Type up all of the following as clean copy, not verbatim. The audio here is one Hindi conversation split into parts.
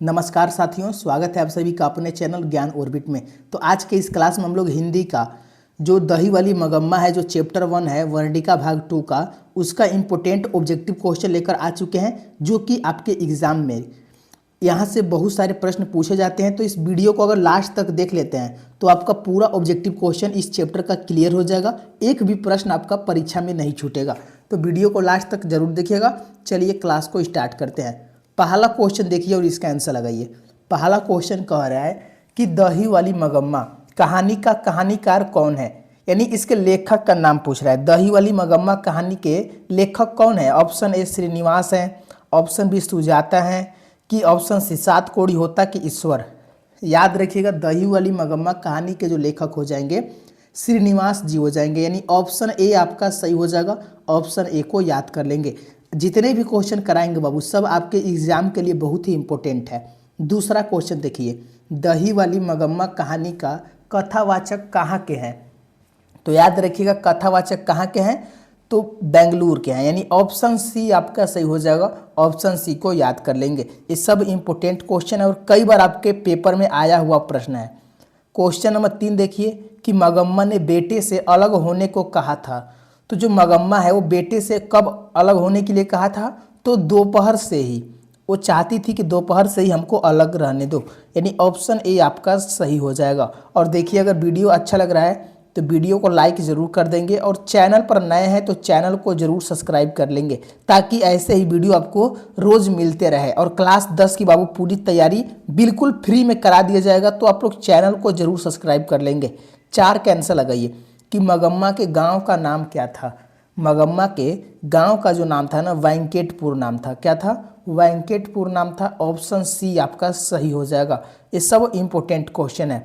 नमस्कार साथियों, स्वागत है आप सभी का अपने चैनल ज्ञान ऑर्बिट में। तो आज के इस क्लास में हम लोग हिंदी का जो दही वाली मगम्मा है, जो चैप्टर 1 है वर्णिका भाग 2 का, उसका इम्पोर्टेंट ऑब्जेक्टिव क्वेश्चन लेकर आ चुके हैं, जो कि आपके एग्जाम में यहाँ से बहुत सारे प्रश्न पूछे जाते हैं। तो इस वीडियो को अगर लास्ट तक देख लेते हैं तो आपका पूरा ऑब्जेक्टिव क्वेश्चन इस चैप्टर का क्लियर हो जाएगा। एक भी प्रश्न आपका परीक्षा में नहीं छूटेगा, तो वीडियो को लास्ट तक जरूर देखिएगा। चलिए क्लास को स्टार्ट करते हैं। पहला क्वेश्चन देखिए और इसका आंसर लगाइए। पहला क्वेश्चन कह रहा है कि दही वाली मगम्मा कहानी का कहानीकार कौन है, यानी इसके लेखक का नाम पूछ रहा है। दही वाली मगम्मा कहानी के लेखक कौन है? ऑप्शन ए श्रीनिवास है, ऑप्शन बी सुजाता है, कि ऑप्शन सी सात कोड़ी होता कि ईश्वर। याद रखिएगा, दही वाली मगम्मा कहानी के जो लेखक हो जाएंगे श्रीनिवास जी हो जाएंगे, यानी ऑप्शन ए आपका सही हो जाएगा। ऑप्शन ए को याद कर लेंगे। जितने भी क्वेश्चन कराएंगे बाबू, सब आपके एग्जाम के लिए बहुत ही इंपॉर्टेंट है। दूसरा क्वेश्चन देखिए, दही वाली मगम्मा कहानी का कथावाचक कहाँ के हैं? तो याद रखिएगा, कथावाचक कहाँ के हैं? तो बेंगलुरु के हैं, यानी ऑप्शन सी आपका सही हो जाएगा। ऑप्शन सी को याद कर लेंगे। ये सब इंपॉर्टेंट क्वेश्चन है और कई बार आपके पेपर में आया हुआ प्रश्न है। क्वेश्चन नंबर 3 देखिए कि मगम्मा ने बेटे से अलग होने को कहा था। तो जो मगम्मा है वो बेटे से कब अलग होने के लिए कहा था? तो दोपहर से ही। वो चाहती थी कि दोपहर से ही हमको अलग रहने दो, यानी ऑप्शन ए आपका सही हो जाएगा। और देखिए, अगर वीडियो अच्छा लग रहा है तो वीडियो को लाइक ज़रूर कर देंगे, और चैनल पर नए हैं तो चैनल को ज़रूर सब्सक्राइब कर लेंगे, ताकि ऐसे ही वीडियो आपको रोज़ मिलते रहे। और क्लास 10 की बाबू पूरी तैयारी बिल्कुल फ्री में करा दिया जाएगा, तो आप लोग चैनल को ज़रूर सब्सक्राइब कर लेंगे। 4 कैंसर लगाइए कि मगम्मा के गांव का नाम क्या था। मगम्मा के गांव का जो नाम था ना, वेंकटपुर नाम था। क्या था? वेंकटपुर नाम था। ऑप्शन सी आपका सही हो जाएगा। ये सब इंपॉर्टेंट क्वेश्चन है।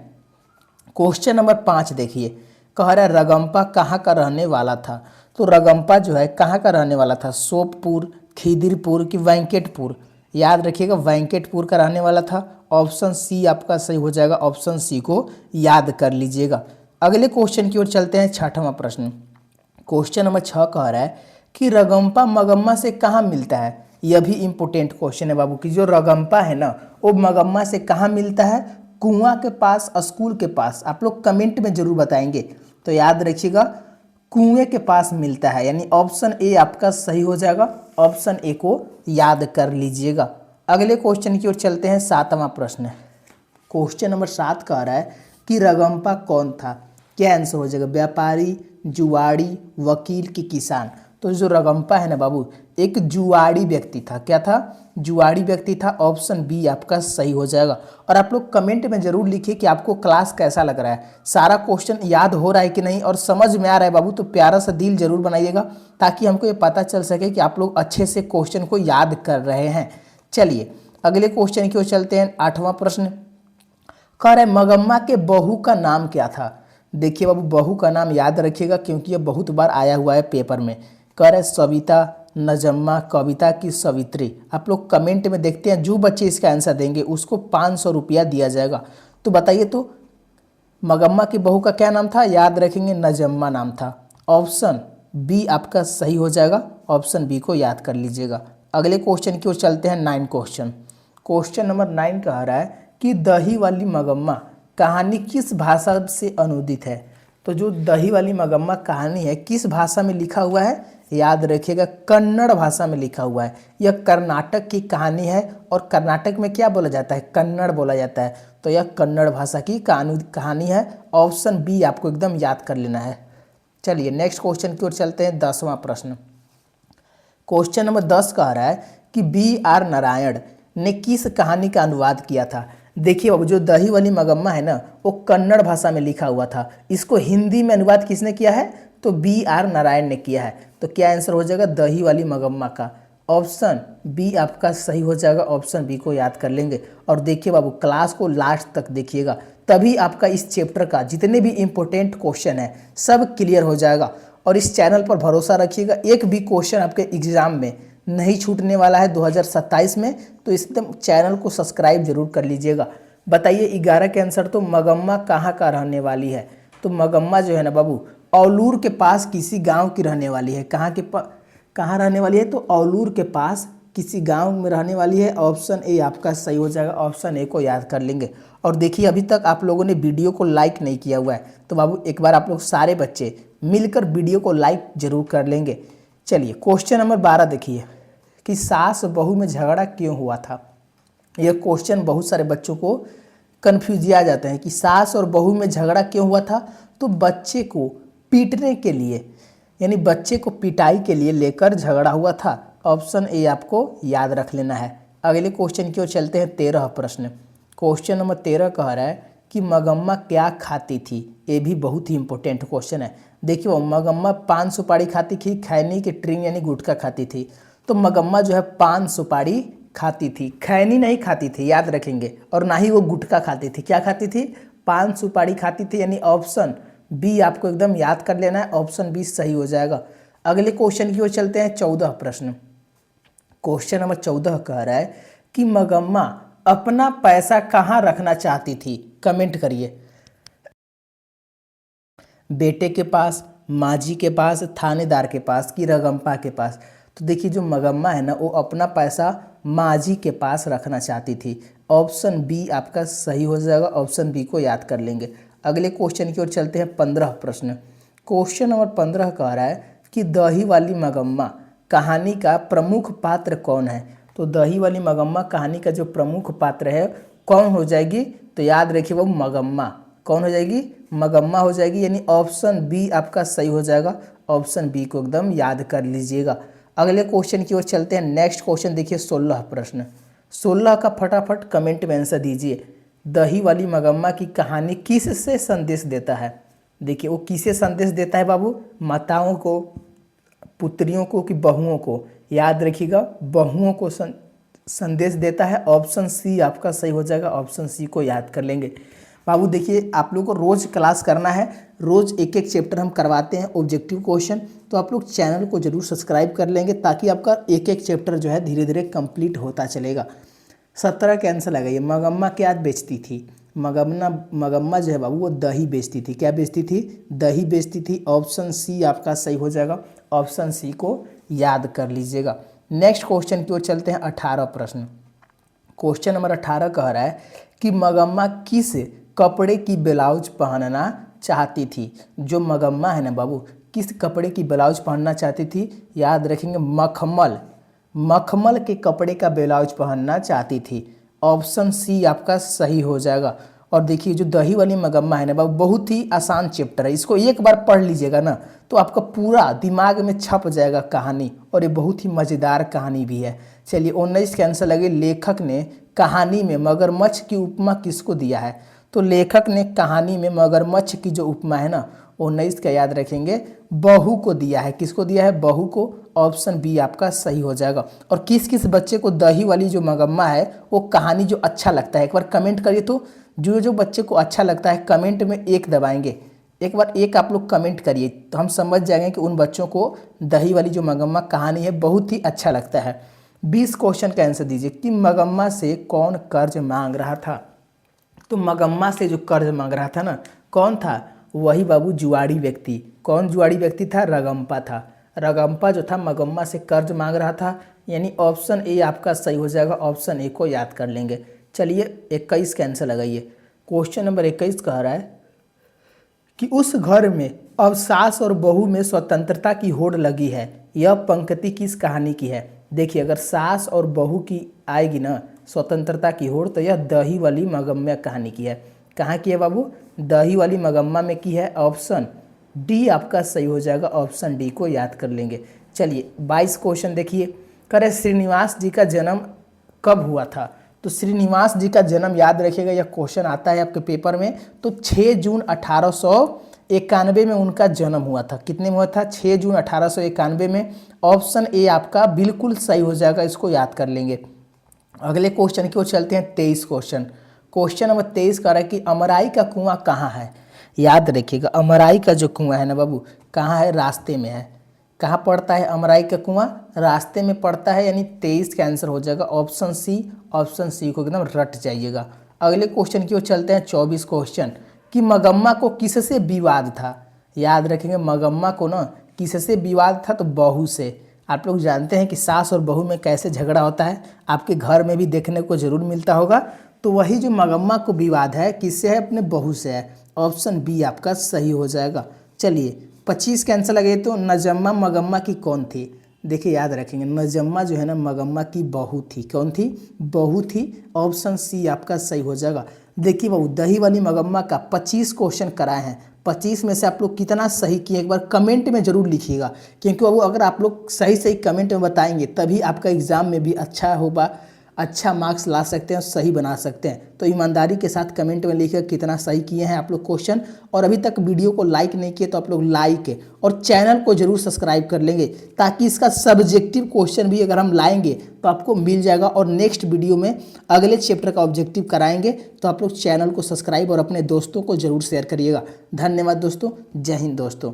क्वेश्चन नंबर 5 देखिए, कह रहा है रगम्पा कहाँ का रहने वाला था। तो रगम्पा जो है कहाँ का रहने वाला था? सोपपुर, खिदिरपुर कि वेंकटपुर? याद रखिएगा, वेंकटपुर का रहने वाला था। ऑप्शन सी आपका सही हो जाएगा। ऑप्शन सी को याद कर लीजिएगा। अगले क्वेश्चन की ओर चलते हैं। 6वां प्रश्न, क्वेश्चन नंबर 6 कह रहा है कि रगम्पा मगम्मा से कहाँ मिलता है। यह भी इंपॉर्टेंट क्वेश्चन है बाबू, कि जो रगम्पा है ना, वो मगम्मा से कहाँ मिलता है? कुआं के पास, स्कूल के पास। आप लोग कमेंट में जरूर बताएंगे। तो याद रखिएगा, कुएं के पास मिलता है, यानी ऑप्शन ए आपका सही हो जाएगा। ऑप्शन ए को याद कर लीजिएगा। अगले क्वेश्चन की ओर चलते हैं। 7वां प्रश्न, क्वेश्चन नंबर 7 कह रहा है कि रगम्पा कौन था। क्या आंसर हो जाएगा? व्यापारी, जुआड़ी, वकील कि किसान? तो जो रगम्पा है ना बाबू, एक जुआड़ी व्यक्ति था। क्या था? जुआड़ी व्यक्ति था। ऑप्शन बी आपका सही हो जाएगा। और आप लोग कमेंट में जरूर लिखिए कि आपको क्लास कैसा लग रहा है, सारा क्वेश्चन याद हो रहा है कि नहीं, और समझ में आ रहा है बाबू तो प्यारा सा दिल जरूर बनाइएगा, ताकि हमको ये पता चल सके कि आप लोग अच्छे से क्वेश्चन को याद कर रहे हैं। चलिए अगले क्वेश्चन की ओर चलते हैं। 8वां प्रश्न कह रहे मगम्मा के बहू का नाम क्या था। देखिए बाबू, बहू का नाम याद रखिएगा, क्योंकि ये बहुत बार आया हुआ है पेपर में। कह रहे सविता, नजम्मा, कविता की सवित्री? आप लोग कमेंट में देखते हैं, जो बच्चे इसका आंसर देंगे उसको 500 रुपया दिया जाएगा। तो बताइए, तो मगम्मा की बहू का क्या नाम था? याद रखेंगे, नजम्मा नाम था। ऑप्शन बी आपका सही हो जाएगा। ऑप्शन बी को याद कर लीजिएगा। अगले क्वेश्चन की ओर चलते हैं। 9 क्वेश्चन, क्वेश्चन नंबर 9 कह रहा है कि दही वाली मगम्मा कहानी किस भाषा से अनुदित है। तो जो दही वाली मगम्मा कहानी है, किस भाषा में लिखा हुआ है? याद रखिएगा, कन्नड़ भाषा में लिखा हुआ है। यह कर्नाटक की कहानी है, और कर्नाटक में क्या बोला जाता है? कन्नड़ बोला जाता है। तो यह कन्नड़ भाषा की कहानी है। ऑप्शन बी आपको एकदम याद कर लेना है। चलिए नेक्स्ट क्वेश्चन की ओर चलते हैं। 10वां प्रश्न, क्वेश्चन नंबर 10 कह रहा है कि B.R. नारायण ने किस कहानी का अनुवाद किया था। देखिए बाबू, जो दही वाली मगम्मा है ना, वो कन्नड़ भाषा में लिखा हुआ था। इसको हिंदी में अनुवाद किसने किया है? तो B.R. नारायण ने किया है। तो क्या आंसर हो जाएगा? दही वाली मगम्मा का ऑप्शन बी आपका सही हो जाएगा। ऑप्शन बी को याद कर लेंगे। और देखिए बाबू, क्लास को लास्ट तक देखिएगा, तभी आपका इस चैप्टर का जितने भी इंपॉर्टेंट क्वेश्चन है सब क्लियर हो जाएगा। और इस चैनल पर भरोसा रखिएगा, एक भी क्वेश्चन आपके एग्जाम में नहीं छूटने वाला है 2027 में। तो इस चैनल को सब्सक्राइब जरूर कर लीजिएगा। बताइए 11 के आंसर, तो मगम्मा कहाँ का रहने वाली है। तो मगम्मा जो है ना बाबू, औलूर के पास किसी गांव की रहने वाली है। कहाँ रहने वाली है? तो औलूर के पास किसी गांव में रहने वाली है। ऑप्शन ए आपका सही हो जाएगा, ऑप्शन ए को याद कर लेंगे। और देखिए अभी तक आप लोगों ने वीडियो को लाइक नहीं किया हुआ है, तो बाबू एक बार आप लोग सारे बच्चे मिलकर वीडियो को लाइक जरूर कर लेंगे। चलिए क्वेश्चन नंबर 12 देखिए कि सास बहू में झगड़ा क्यों हुआ था। यह क्वेश्चन बहुत सारे बच्चों को कन्फ्यूजिया जाते हैं कि सास और बहू में झगड़ा क्यों हुआ था। तो बच्चे को पीटने के लिए, यानी बच्चे को पिटाई के लिए लेकर झगड़ा हुआ था। ऑप्शन ए आपको याद रख लेना है। अगले क्वेश्चन की ओर चलते हैं। 13 प्रश्न, क्वेश्चन नंबर 13 कह रहा है कि मगम्मा क्या खाती थी। ये भी बहुत ही इंपॉर्टेंट क्वेश्चन है। देखिए मगम्मा पान सुपारी खाती थी, खैनी की ट्रिंग यानी गुटखा खाती थी। तो मगम्मा जो है पान सुपारी खाती थी, खैनी नहीं खाती थी, याद रखेंगे। और ना ही वो गुटखा खाती थी। क्या खाती थी? पान सुपारी खाती थी, यानी ऑप्शन बी आपको एकदम याद कर लेना है। ऑप्शन बी सही हो जाएगा। अगले क्वेश्चन की ओर चलते हैं। 14 प्रश्न, क्वेश्चन नंबर 14 कह रहा है कि मगम्मा अपना पैसा कहाँ रखना चाहती थी। कमेंट करिए। बेटे के पास, माजी के पास, थानेदार के पास कि रगम्पा के पास। तो देखिए जो मगम्मा है ना, वो अपना पैसा माजी के पास रखना चाहती थी। ऑप्शन बी आपका सही हो जाएगा। ऑप्शन बी को याद कर लेंगे। अगले क्वेश्चन की ओर चलते हैं। 15 प्रश्न, क्वेश्चन नंबर 15 कह रहा है कि दही वाली मगम्मा कहानी का प्रमुख पात्र कौन है। तो दही वाली मगम्मा कहानी का जो प्रमुख पात्र है कौन हो जाएगी। तो याद रखिए वो मगम्मा कौन हो जाएगी, मगम्मा हो जाएगी, यानी ऑप्शन बी आपका सही हो जाएगा। ऑप्शन बी को एकदम याद कर लीजिएगा। अगले क्वेश्चन की ओर चलते हैं। नेक्स्ट क्वेश्चन देखिए 16 प्रश्न, 16 का फटाफट कमेंट में आंसर दीजिए। दही वाली मगम्मा की कहानी किससे संदेश देता है। देखिए वो किसे संदेश देता है बाबू, माताओं को, पुत्रियों को कि बहुओं को। याद रखिएगा बहुओं को संदेश देता है। ऑप्शन सी आपका सही हो जाएगा। ऑप्शन सी को याद कर लेंगे। बाबू देखिए आप लोग को रोज़ क्लास करना है, रोज़ एक एक चैप्टर हम करवाते हैं ऑब्जेक्टिव क्वेश्चन। तो आप लोग चैनल को जरूर सब्सक्राइब कर लेंगे ताकि आपका एक एक चैप्टर जो है धीरे धीरे कंप्लीट होता चलेगा। 17 का आंसर लगाइए। मगम्मा क्या बेचती थी। मगम्मा जो है बाबू वो दही बेचती थी। क्या बेचती थी? दही बेचती थी। ऑप्शन सी आपका सही हो जाएगा। ऑप्शन सी को याद कर लीजिएगा। नेक्स्ट क्वेश्चन की ओर चलते हैं। 18 प्रश्न, क्वेश्चन नंबर 18 कह रहा है कि मगम्मा किस कपड़े की ब्लाउज पहनना चाहती थी। जो मगम्मा है ना बाबू, किस कपड़े की ब्लाउज पहनना चाहती थी। याद रखेंगे मखमल, मखमल के कपड़े का ब्लाउज पहनना चाहती थी। ऑप्शन सी आपका सही हो जाएगा। और देखिए जो दही वाली मगम्मा है ना बाबू, बहुत ही आसान चैप्टर है। इसको एक बार पढ़ लीजिएगा ना तो आपका पूरा दिमाग में छप जाएगा कहानी, और ये बहुत ही मज़ेदार कहानी भी है। चलिए 19 के आंसर लगे। लेखक ने कहानी में मगरमच्छ की उपमा किसको दिया है। तो लेखक ने कहानी में मगरमच्छ की जो उपमा है ना 19 का याद रखेंगे बहू को दिया है। किसको दिया है? बहू को। ऑप्शन बी आपका सही हो जाएगा। और किस किस बच्चे को दही वाली जो मगम्मा है वो कहानी जो अच्छा लगता है एक बार कमेंट करिए। तो जो जो बच्चे को अच्छा लगता है कमेंट में एक दबाएंगे। एक बार एक आप लोग कमेंट करिए तो हम समझ जाएंगे कि उन बच्चों को दही वाली जो मगम्मा कहानी है बहुत ही अच्छा लगता है। 20 क्वेश्चन का आंसर दीजिए कि मगम्मा से कौन कर्ज मांग रहा था। तो मगम्मा से जो कर्ज मांग रहा था ना कौन था? वही बाबू जुआड़ी व्यक्ति। कौन जुआड़ी व्यक्ति था? रगम्पा था। रगम्पा जो था मगम्मा से कर्ज मांग रहा था, यानी ऑप्शन ए आपका सही हो जाएगा। ऑप्शन ए को याद कर लेंगे। चलिए 21 का आंसर लगाइए। क्वेश्चन नंबर 21 कह रहा है कि उस घर में अब सास और बहू में स्वतंत्रता की होड़ लगी है। यह पंक्ति किस कहानी की है। देखिए अगर सास और बहू की आएगी ना स्वतंत्रता की होड़, तो यह दही वाली मगम्मा कहानी की है। कहाँ की है बाबू? दही वाली मगम्मा में की है। ऑप्शन डी आपका सही हो जाएगा। ऑप्शन डी को याद कर लेंगे। चलिए 22 क्वेश्चन देखिए। कह रहे श्रीनिवास जी का जन्म कब हुआ था। तो श्रीनिवास जी का जन्म याद रखिएगा, यह क्वेश्चन आता है आपके पेपर में। तो 6 जून 1891 में उनका जन्म हुआ था। कितने में हुआ था? 6 जून 1891 में। ऑप्शन ए आपका बिल्कुल सही हो जाएगा। इसको याद कर लेंगे। अगले क्वेश्चन की ओर चलते हैं। 23 क्वेश्चन, क्वेश्चन नंबर 23 कह रहा है कि अमराई का कुआं कहाँ है। याद रखिएगा अमराई का जो कुआं है ना बाबू कहाँ है? रास्ते में है। कहाँ पड़ता है अमराई का कुआं? रास्ते में पड़ता है, यानी 23 का आंसर हो जाएगा ऑप्शन सी। ऑप्शन सी को एकदम रट जाइएगा। अगले क्वेश्चन की ओर चलते हैं। 24 क्वेश्चन कि मगम्मा को किससे विवाद था। याद रखेंगे मगम्मा को ना किससे विवाद था? तो बहू से। आप लोग जानते हैं कि सास और बहू में कैसे झगड़ा होता है, आपके घर में भी देखने को जरूर मिलता होगा। तो वही जो मगम्मा को विवाद है किससे है, अपने बहू से है। ऑप्शन बी आपका सही हो जाएगा। चलिए 25 का आंसर लगे तो नजम्मा मगम्मा की कौन थी। देखिए याद रखेंगे, नजम्मा जो है ना मगम्मा की बहू थी। कौन थी, बहू थी। ऑप्शन सी आपका सही हो जाएगा। देखिए वो दही वाली मगम्मा का 25 क्वेश्चन कराए हैं, 25 में से आप लोग कितना सही किए एक बार कमेंट में ज़रूर लिखिएगा, क्योंकि वो अगर आप लोग सही सही कमेंट में बताएंगे तभी आपका एग्ज़ाम में भी अच्छा होगा, अच्छा मार्क्स ला सकते हैं और सही बना सकते हैं। तो ईमानदारी के साथ कमेंट में लिखिए कितना सही किए हैं आप लोग क्वेश्चन। और अभी तक वीडियो को लाइक नहीं किए तो आप लोग लाइक और चैनल को जरूर सब्सक्राइब कर लेंगे, ताकि इसका सब्जेक्टिव क्वेश्चन भी अगर हम लाएंगे तो आपको मिल जाएगा। और नेक्स्ट वीडियो में अगले चैप्टर का ऑब्जेक्टिव कराएंगे। तो आप लोग चैनल को सब्सक्राइब और अपने दोस्तों को जरूर शेयर करिएगा। धन्यवाद दोस्तों, जय हिंद दोस्तों।